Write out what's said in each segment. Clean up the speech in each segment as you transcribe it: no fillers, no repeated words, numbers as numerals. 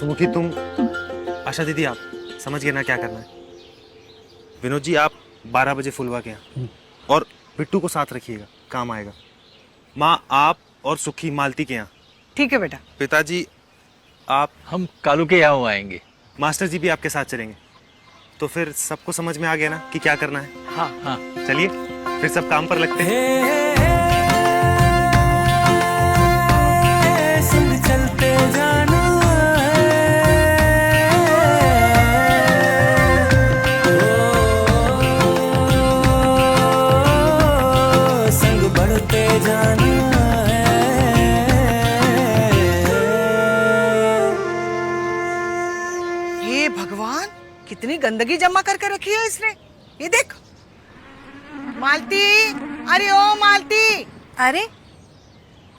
सुमुखी तुम, आशा दीदी आप समझ गए ना क्या करना है। विनोद जी आप 12 बजे फुलवा के यहाँ, और बिट्टू को साथ रखिएगा, काम आएगा। माँ आप और सुखी मालती के यहाँ। ठीक है बेटा। पिताजी आप, हम कालू के यहाँ आएंगे। मास्टर जी भी आपके साथ चलेंगे। तो फिर सबको समझ में आ गया ना कि क्या करना है। हाँ हाँ चलिए फिर सब काम पर लगते हैं। संग चलते जाना संग बढ़ते जाना हे भगवान, कितनी गंदगी जमा करके रखी है इसने। ये देख मालती, अरे ओ मालती। अरे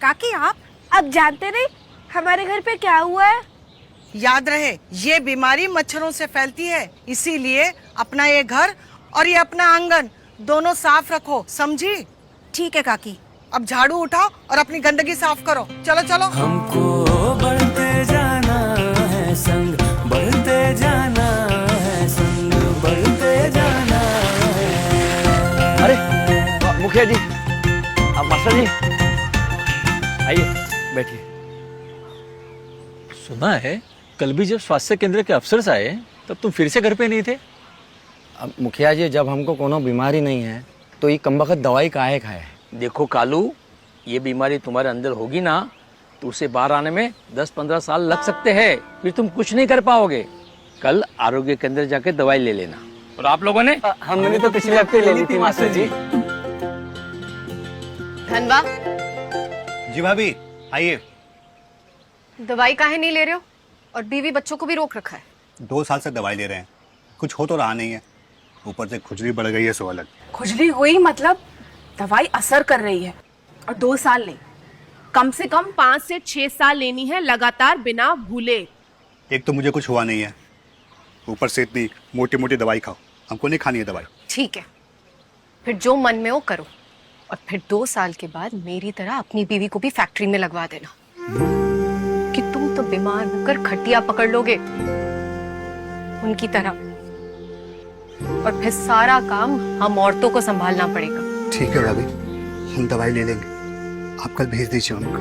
काकी आप अब जानते नहीं हमारे घर पे क्या हुआ है? याद रहे ये बीमारी मच्छरों से फैलती है, इसीलिए अपना ये घर और ये अपना आंगन दोनों साफ रखो, समझी? ठीक है काकी। अब झाड़ू उठाओ और अपनी गंदगी साफ करो। चलो चलो। हमको बढ़ते जाना है, संग बढ़ते जाना है, संग बढ़ते जाना है। अरे मुखिया जी, आप मास्टर जी आइए बैठिए। सुना है कल भी जब स्वास्थ्य केंद्र के अफसर आए तब तुम फिर से घर पे नहीं थे। अब मुखिया जी जब हमको कोनो बीमारी नहीं है तो ये कमबख्त दवाई काहे खाए। देखो कालू, ये बीमारी तुम्हारे अंदर होगी ना तो उसे बाहर आने में 10-15 साल लग सकते हैं, फिर तुम कुछ नहीं कर पाओगे। कल आरोग्य केंद्र जाके दवाई ले लेना। और आप लोगों ने? हमने तो पिछले हफ्ते ले ली थी मास्टर जी। धनवा, जी भाभी आइए। दवाई काहे नहीं ले रहे हो? और बीवी बच्चों को भी रोक रखा है। 2 साल से दवाई ले रहे हैं, कुछ हो तो रहा नहीं है, ऊपर से खुजली बढ़ गई है, सो अलग। खुजली हुई मतलब दवाई असर कर रही है, और 2 साल नहीं, कम से कम 5 से 6 साल लेनी है लगातार बिना भूले। एक तो मुझे कुछ हुआ नहीं है, ऊपर से इतनी मोटी मोटी दवाई खाओ, हमको नहीं खानी है दवाई। ठीक है, फिर जो मन में हो करो, और फिर 2 साल के बाद मेरी तरह अपनी बीवी को भी फैक्ट्री में लगवा देना, कि तुम तो बीमार होकर खटिया पकड़ लोगे उनकी तरह, और फिर सारा काम हम औरतों को संभालना पड़ेगा। ठीक है भाभी, हम दवाई ले लेंगे, आप कल भेज दीजिए उनको।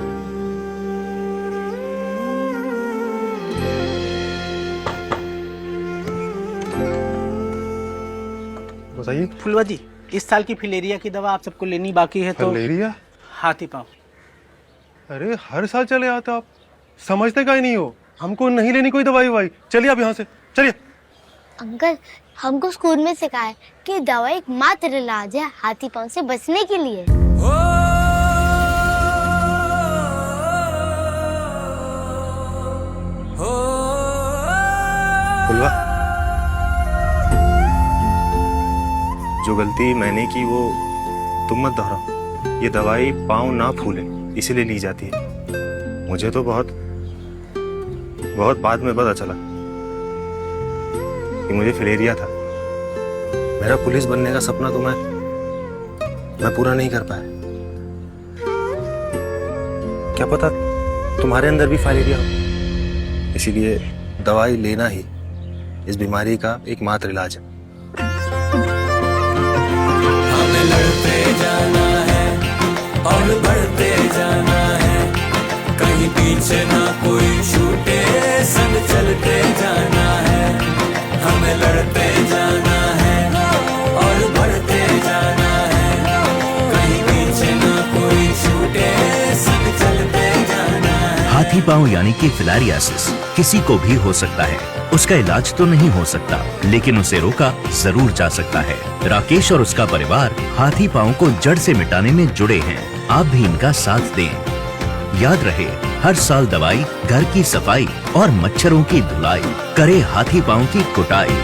बताइए। फुलवा जी, इस साल की फिलेरिया की दवा आप सबको लेनी बाकी है तो। फिलेरिया? हाथी पाँव। अरे हर साल चले आते आप, समझते का ही नहीं हो। हमको नहीं लेनी कोई दवाई ववाई, चलिए आप यहाँ से चलिए। अंकल, हमको स्कूल में सिखाया कि दवाई एकमात्र इलाज है हाथी पाँव से बचने के लिए। फुलवा, जो गलती मैंने की वो तुम मत दोहराओ। ये दवाई पाँव ना फूले इसीलिए ली जाती है। मुझे तो बहुत बाद में पता चला कि मुझे फिलेरिया था। मेरा पुलिस बनने का सपना तो मैं पूरा नहीं कर पाया। क्या पता तुम्हारे अंदर भी फाइलेरिया हो। इसीलिए दवाई लेना ही इस बीमारी का एकमात्र इलाज है। हमें लड़ते जाना है और बढ़ते जाना है, कहीं पीछे ना कोई छूटे, संग चलते जाना है। हमें लड़ते जाना है और बढ़ते जाना है, कहीं पीछे ना कोई छूटे, संग चलते जाना है। हाथी पांव यानी कि फिलारियासिस किसी को भी हो सकता है। उसका इलाज तो नहीं हो सकता, लेकिन उसे रोका जरूर जा सकता है। राकेश और उसका परिवार हाथी पांव को जड़ से मिटाने में जुड़े हैं। आप भी इनका साथ दें। याद रहे, हर साल दवाई, घर की सफाई और मच्छरों की धुलाई, करे हाथी पांव की कुटाई।